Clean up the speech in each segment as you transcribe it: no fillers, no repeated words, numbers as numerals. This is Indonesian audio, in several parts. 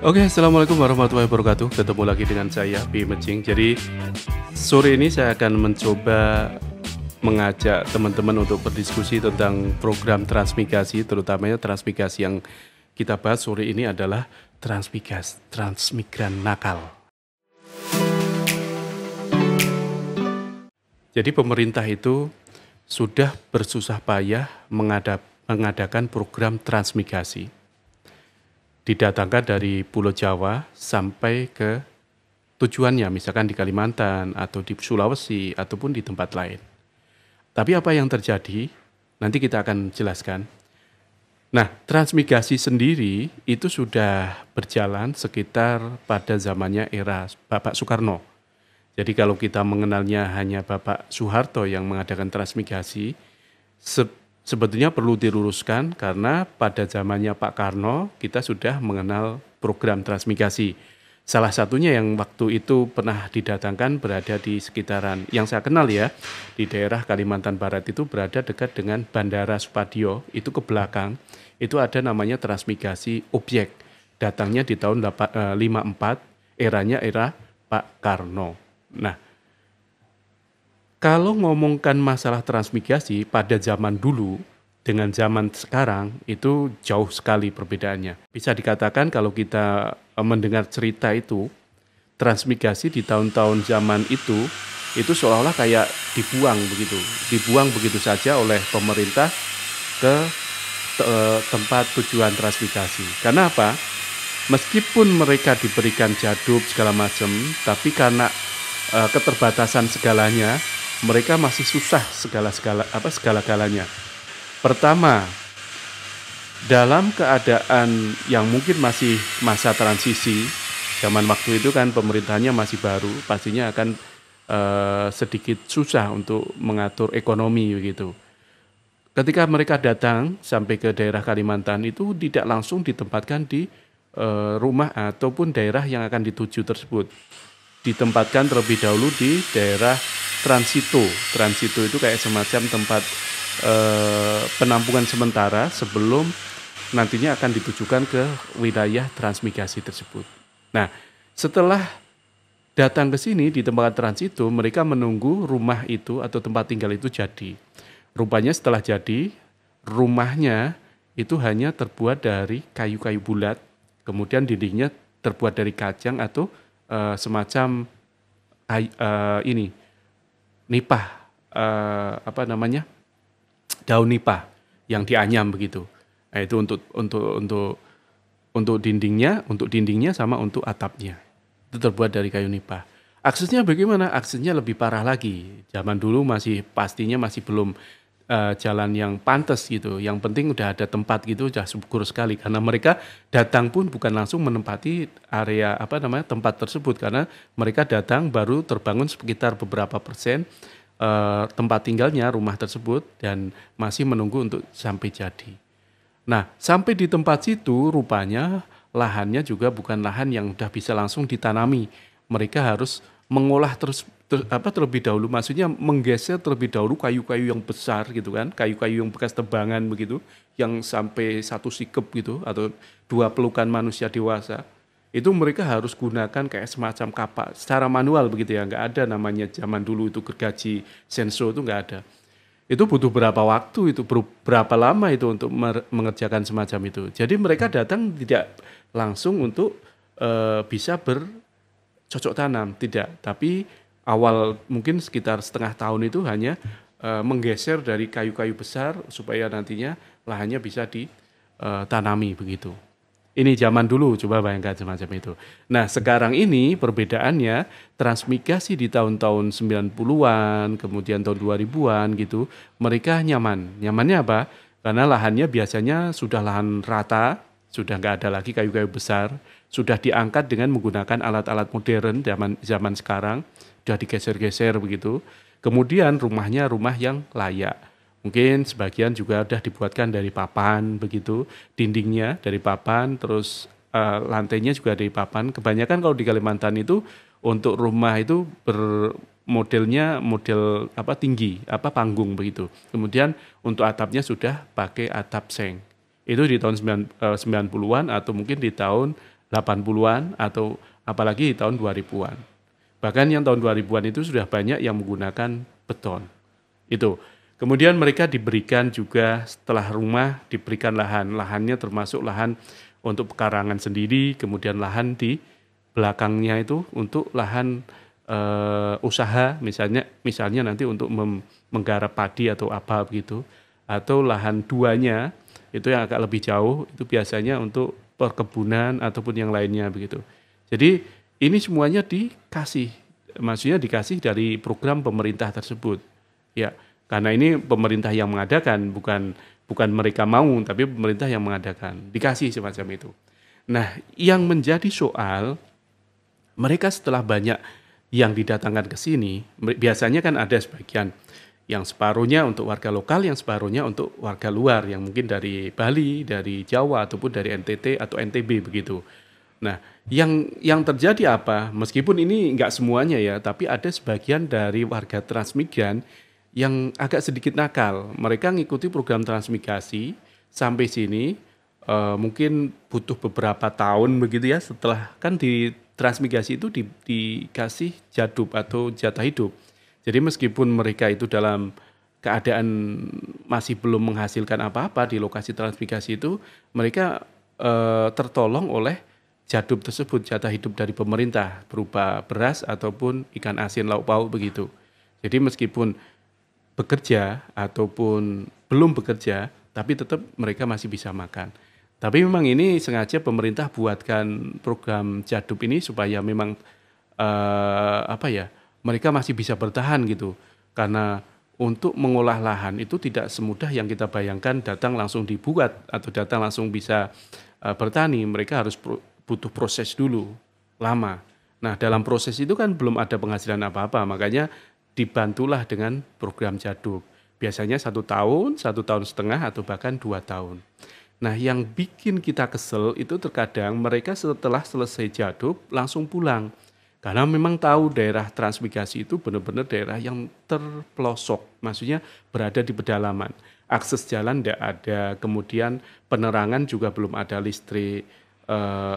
Oke, Assalamualaikum warahmatullahi wabarakatuh. Ketemu lagi dengan saya, Pi Mejing. Jadi, sore ini saya akan mencoba mengajak teman-teman untuk berdiskusi tentang program transmigrasi, terutamanya transmigrasi yang kita bahas sore ini adalah transmigran nakal. Jadi pemerintah itu sudah bersusah payah mengadakan program transmigrasi. Didatangkan dari Pulau Jawa sampai ke tujuannya, misalkan di Kalimantan atau di Sulawesi ataupun di tempat lain. Tapi apa yang terjadi, nanti kita akan jelaskan. Nah, transmigrasi sendiri itu sudah berjalan sekitar pada zamannya era Bapak Soekarno. Jadi kalau kita mengenalnya hanya Bapak Soeharto yang mengadakan transmigrasi, sebetulnya perlu diluruskan karena pada zamannya Pak Karno kita sudah mengenal program transmigrasi. Salah satunya yang waktu itu pernah didatangkan berada di sekitaran, yang saya kenal ya, di daerah Kalimantan Barat itu berada dekat dengan Bandara Supadio, itu ke belakang, itu ada namanya transmigrasi objek. Datangnya di tahun 54, eranya era Pak Karno. Nah, kalau ngomongkan masalah transmigrasi pada zaman dulu dengan zaman sekarang itu jauh sekali perbedaannya. Bisa dikatakan kalau kita mendengar cerita itu, transmigrasi di tahun-tahun zaman itu seolah-olah kayak dibuang begitu saja oleh pemerintah ke tempat tujuan transmigrasi. Karena apa? Meskipun mereka diberikan jadub segala macam, tapi karena keterbatasan segalanya, mereka masih susah segala-galanya. Pertama, dalam keadaan yang mungkin masih masa transisi, zaman waktu itu kan pemerintahnya masih baru, pastinya akan sedikit susah untuk mengatur ekonomi begitu. Ketika mereka datang sampai ke daerah Kalimantan itu tidak langsung ditempatkan di rumah ataupun daerah yang akan dituju tersebut. Ditempatkan terlebih dahulu di daerah transito. Transito itu kayak semacam tempat penampungan sementara sebelum nantinya akan ditujukan ke wilayah transmigrasi tersebut. Nah, setelah datang ke sini di tempat transito, mereka menunggu rumah itu atau tempat tinggal itu jadi. Rupanya setelah jadi, rumahnya itu hanya terbuat dari kayu-kayu bulat, kemudian dindingnya terbuat dari kacang atau semacam nipah, daun nipah yang dianyam begitu. Nah, itu untuk dindingnya sama untuk atapnya. Itu terbuat dari kayu nipah. Aksesnya bagaimana? Aksesnya lebih parah lagi. Zaman dulu pastinya masih belum jalan yang pantas gitu. Yang penting udah ada tempat gitu, udah syukur sekali karena mereka datang pun bukan langsung menempati area tempat tersebut karena mereka datang baru terbangun sekitar beberapa persen tempat tinggalnya rumah tersebut dan masih menunggu untuk sampai jadi. Nah, sampai di tempat situ rupanya lahannya juga bukan lahan yang udah bisa langsung ditanami. Mereka harus mengolah terlebih dahulu, maksudnya menggeser terlebih dahulu kayu-kayu yang besar gitu kan, kayu-kayu yang bekas tebangan begitu, yang sampai 1 sikep gitu atau 2 pelukan manusia dewasa. Itu mereka harus gunakan kayak semacam kapak secara manual begitu ya, nggak ada namanya zaman dulu itu gergaji senso itu nggak ada. Itu butuh berapa waktu itu, berapa lama itu untuk mengerjakan semacam itu. Jadi mereka datang tidak langsung untuk bisa bercocok tanam, tidak. Tapi awal mungkin sekitar setengah tahun itu hanya menggeser dari kayu-kayu besar supaya nantinya lahannya bisa ditanami begitu. Ini zaman dulu, coba bayangkan semacam itu. Nah, sekarang ini perbedaannya transmigrasi di tahun-tahun 90-an, kemudian tahun 2000-an gitu, mereka nyaman. Nyamannya apa? Karena lahannya biasanya sudah lahan rata, sudah nggak ada lagi kayu-kayu besar, sudah diangkat dengan menggunakan alat-alat modern zaman sekarang, sudah digeser-geser begitu. Kemudian rumahnya rumah yang layak. Mungkin sebagian juga udah dibuatkan dari papan begitu, dindingnya dari papan, terus lantainya juga dari papan. Kebanyakan kalau di Kalimantan itu untuk rumah itu modelnya model tinggi, panggung begitu. Kemudian untuk atapnya sudah pakai atap seng. Itu di tahun 90-an atau mungkin di tahun 80-an atau apalagi tahun 2000-an. Bahkan yang tahun 2000-an itu sudah banyak yang menggunakan beton. Itu. Kemudian mereka diberikan juga setelah rumah diberikan lahan. Lahannya termasuk lahan untuk pekarangan sendiri, kemudian lahan di belakangnya itu untuk lahan usaha, misalnya nanti untuk menggarap padi atau apa begitu, atau lahan duanya itu yang agak lebih jauh itu biasanya untuk perkebunan ataupun yang lainnya begitu. Jadi ini semuanya maksudnya dikasih dari program pemerintah tersebut. Ya, karena ini pemerintah yang mengadakan, bukan mereka mau, tapi pemerintah yang mengadakan, dikasih semacam itu. Nah, yang menjadi soal, mereka setelah banyak yang didatangkan ke sini, biasanya kan ada sebagian yang separuhnya untuk warga lokal, yang separuhnya untuk warga luar, yang mungkin dari Bali, dari Jawa, ataupun dari NTT atau NTB begitu. Nah, yang terjadi apa? Meskipun ini nggak semuanya ya, tapi ada sebagian dari warga transmigran yang agak sedikit nakal. Mereka ngikuti program transmigrasi sampai sini, mungkin butuh beberapa tahun begitu ya. Setelah kan di transmigrasi itu dikasih jadub atau jatah hidup. Jadi meskipun mereka itu dalam keadaan masih belum menghasilkan apa-apa di lokasi transmigrasi itu, mereka tertolong oleh jadub tersebut, jatah hidup dari pemerintah berupa beras ataupun ikan asin lauk pauk begitu. Jadi meskipun bekerja ataupun belum bekerja, tapi tetap mereka masih bisa makan. Tapi memang ini sengaja pemerintah buatkan program jadub ini supaya memang mereka masih bisa bertahan gitu. Karena untuk mengolah lahan itu tidak semudah yang kita bayangkan datang langsung dibuat atau datang langsung bisa bertani. Mereka harus butuh proses dulu, lama. Nah, dalam proses itu kan belum ada penghasilan apa-apa, makanya dibantulah dengan program jadub. Biasanya 1 tahun, 1,5 tahun, atau bahkan 2 tahun. Nah, yang bikin kita kesel itu terkadang mereka setelah selesai jadub langsung pulang. Karena memang tahu daerah transmigrasi itu benar-benar daerah yang terpelosok, maksudnya berada di pedalaman. Akses jalan tidak ada, kemudian penerangan juga belum ada, listrik,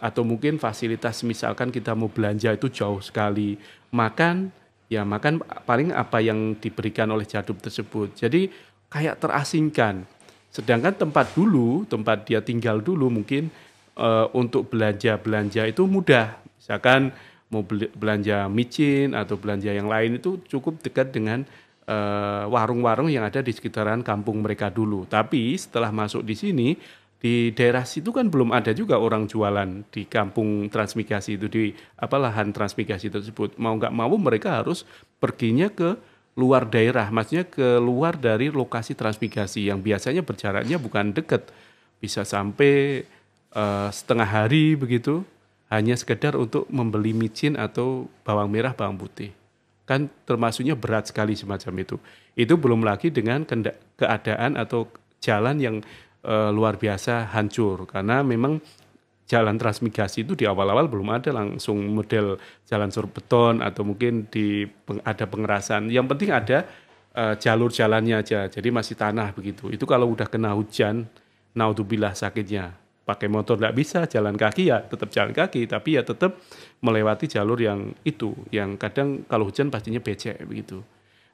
atau mungkin fasilitas misalkan kita mau belanja itu jauh sekali. Makan paling apa yang diberikan oleh jadub tersebut. Jadi kayak terasingkan. Sedangkan tempat dia tinggal dulu mungkin untuk belanja itu mudah. Misalkan mau belanja micin atau belanja yang lain itu cukup dekat dengan warung-warung yang ada di sekitaran kampung mereka dulu. Tapi setelah masuk di sini, di daerah situ kan belum ada juga orang jualan di kampung transmigrasi itu, di lahan transmigrasi tersebut. Mau nggak mau mereka harus perginya ke luar daerah, maksudnya ke luar dari lokasi transmigrasi yang biasanya berjaraknya bukan dekat, bisa sampai setengah hari begitu, hanya sekedar untuk membeli micin atau bawang merah, bawang putih. Kan termasuknya berat sekali semacam itu. Itu belum lagi dengan keadaan atau jalan yang luar biasa hancur, karena memang jalan transmigrasi itu di awal-awal belum ada langsung model jalan beton atau mungkin ada pengerasan. Yang penting ada jalur jalannya aja, jadi masih tanah begitu. Itu kalau udah kena hujan, naudzubillah sakitnya. Pakai motor nggak bisa, jalan kaki ya tetap jalan kaki, tapi ya tetap melewati jalur yang kadang kalau hujan pastinya becek begitu.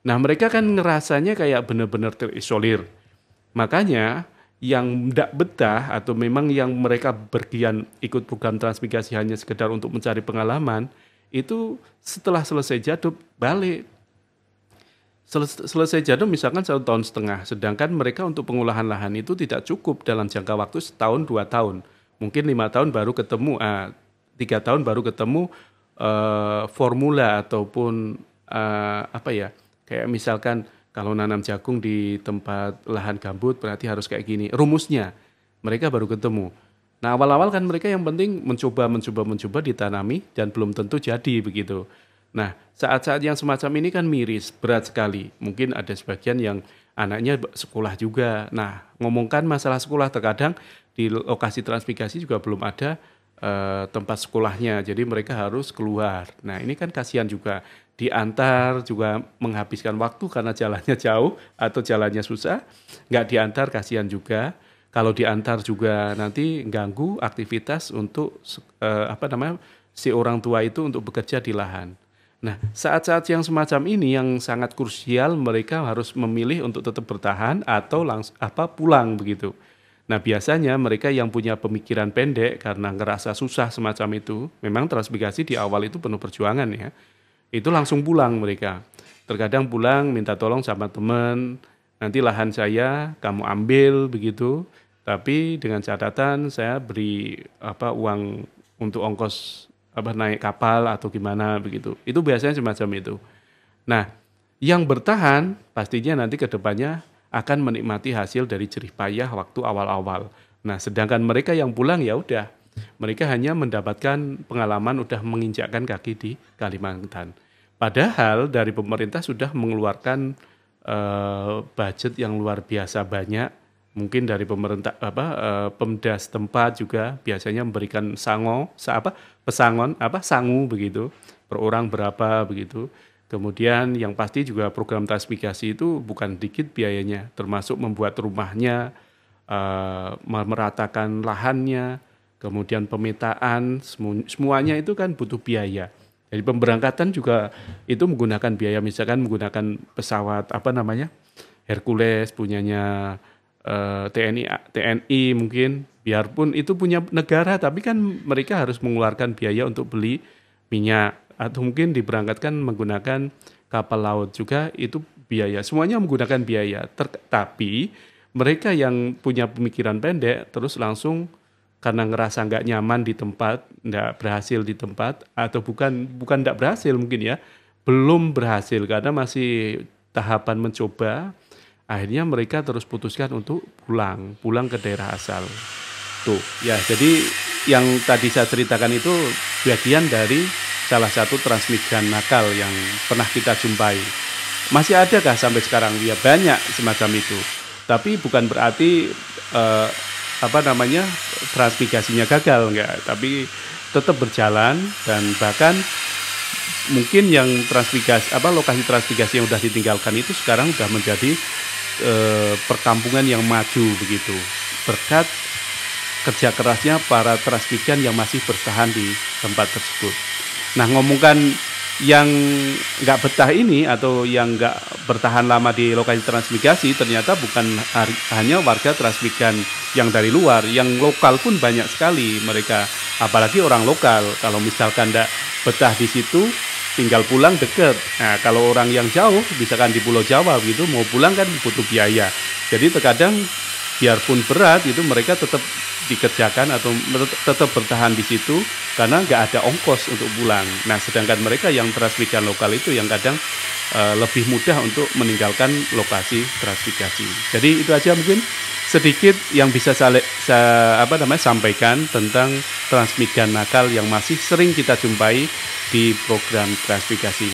Nah, mereka kan ngerasanya kayak benar-benar terisolir. Makanya yang tidak betah atau memang yang mereka bergian ikut program transmigrasi hanya sekedar untuk mencari pengalaman, itu setelah selesai jadub balik. Selesai jadub misalkan 1,5 tahun, sedangkan mereka untuk pengolahan lahan itu tidak cukup dalam jangka waktu 1-2 tahun. Mungkin 5 tahun baru ketemu, 3 tahun baru ketemu formula ataupun kayak misalkan kalau nanam jagung di tempat lahan gambut berarti harus kayak gini. Rumusnya mereka baru ketemu. Nah, awal-awal kan mereka yang penting mencoba ditanami dan belum tentu jadi begitu. Nah, saat-saat yang semacam ini kan miris, berat sekali. Mungkin ada sebagian yang anaknya sekolah juga. Nah, ngomongkan masalah sekolah, terkadang di lokasi transmigrasi juga belum ada tempat sekolahnya. Jadi mereka harus keluar. Nah, ini kan kasihan juga. Diantar juga menghabiskan waktu karena jalannya jauh atau jalannya susah. Nggak diantar kasihan juga. kalau diantar juga nanti ganggu aktivitas untuk si orang tua itu untuk bekerja di lahan. Nah, saat-saat yang semacam ini yang sangat krusial mereka harus memilih untuk tetap bertahan atau pulang begitu. Nah, biasanya mereka yang punya pemikiran pendek karena ngerasa susah semacam itu, memang transmigrasi di awal itu penuh perjuangan ya. Itu langsung pulang mereka. Terkadang pulang minta tolong sama teman, nanti lahan saya kamu ambil begitu, tapi dengan catatan saya beri uang untuk ongkos naik kapal atau gimana begitu. Itu biasanya semacam itu. Nah, yang bertahan pastinya nanti ke depannya akan menikmati hasil dari jerih payah waktu awal-awal. Nah, sedangkan mereka yang pulang ya udah, mereka hanya mendapatkan pengalaman udah menginjakkan kaki di Kalimantan. Padahal dari pemerintah sudah mengeluarkan budget yang luar biasa banyak. Mungkin dari pemerintah Pemda setempat juga biasanya memberikan sangu begitu per orang berapa begitu. Kemudian yang pasti juga program transmigrasi itu bukan dikit biayanya, termasuk membuat rumahnya, meratakan lahannya, kemudian pemetaan, semuanya itu kan butuh biaya. Jadi pemberangkatan juga itu menggunakan biaya, misalkan menggunakan pesawat Hercules punyanya TNI mungkin, biarpun itu punya negara, tapi kan mereka harus mengeluarkan biaya untuk beli minyak, atau mungkin diberangkatkan menggunakan kapal laut juga, itu biaya, semuanya menggunakan biaya. Tapi mereka yang punya pemikiran pendek terus langsung karena ngerasa nggak nyaman di tempat, nggak berhasil di tempat, atau bukan nggak berhasil mungkin ya, belum berhasil karena masih tahapan mencoba. Akhirnya mereka terus putuskan untuk pulang ke daerah asal. Tuh, ya jadi yang tadi saya ceritakan itu bagian dari salah satu transmigran nakal yang pernah kita jumpai. Masih adakah sampai sekarang? Ya banyak semacam itu. Tapi bukan berarti transmigrasinya gagal, enggak. Tapi tetap berjalan dan bahkan mungkin yang lokasi transmigrasi yang sudah ditinggalkan itu sekarang sudah menjadi perkampungan yang maju begitu, berkat kerja kerasnya para transmigran yang masih bertahan di tempat tersebut. Nah, ngomongkan yang nggak betah ini atau yang nggak bertahan lama di lokasi transmigrasi, ternyata bukan hanya warga transmigran yang dari luar, yang lokal pun banyak sekali mereka, apalagi orang lokal. Kalau misalkan nggak betah di situ, tinggal pulang dekat. Nah, kalau orang yang jauh, misalkan di Pulau Jawa gitu, mau pulang kan butuh biaya. Jadi terkadang biarpun berat itu mereka tetap dikerjakan atau tetap bertahan di situ karena nggak ada ongkos untuk pulang. Nah, sedangkan mereka yang transmigran lokal itu yang kadang lebih mudah untuk meninggalkan lokasi transmigrasi. Jadi itu aja mungkin sedikit yang bisa saya sampaikan tentang transmigran nakal yang masih sering kita jumpai di program transmigrasi.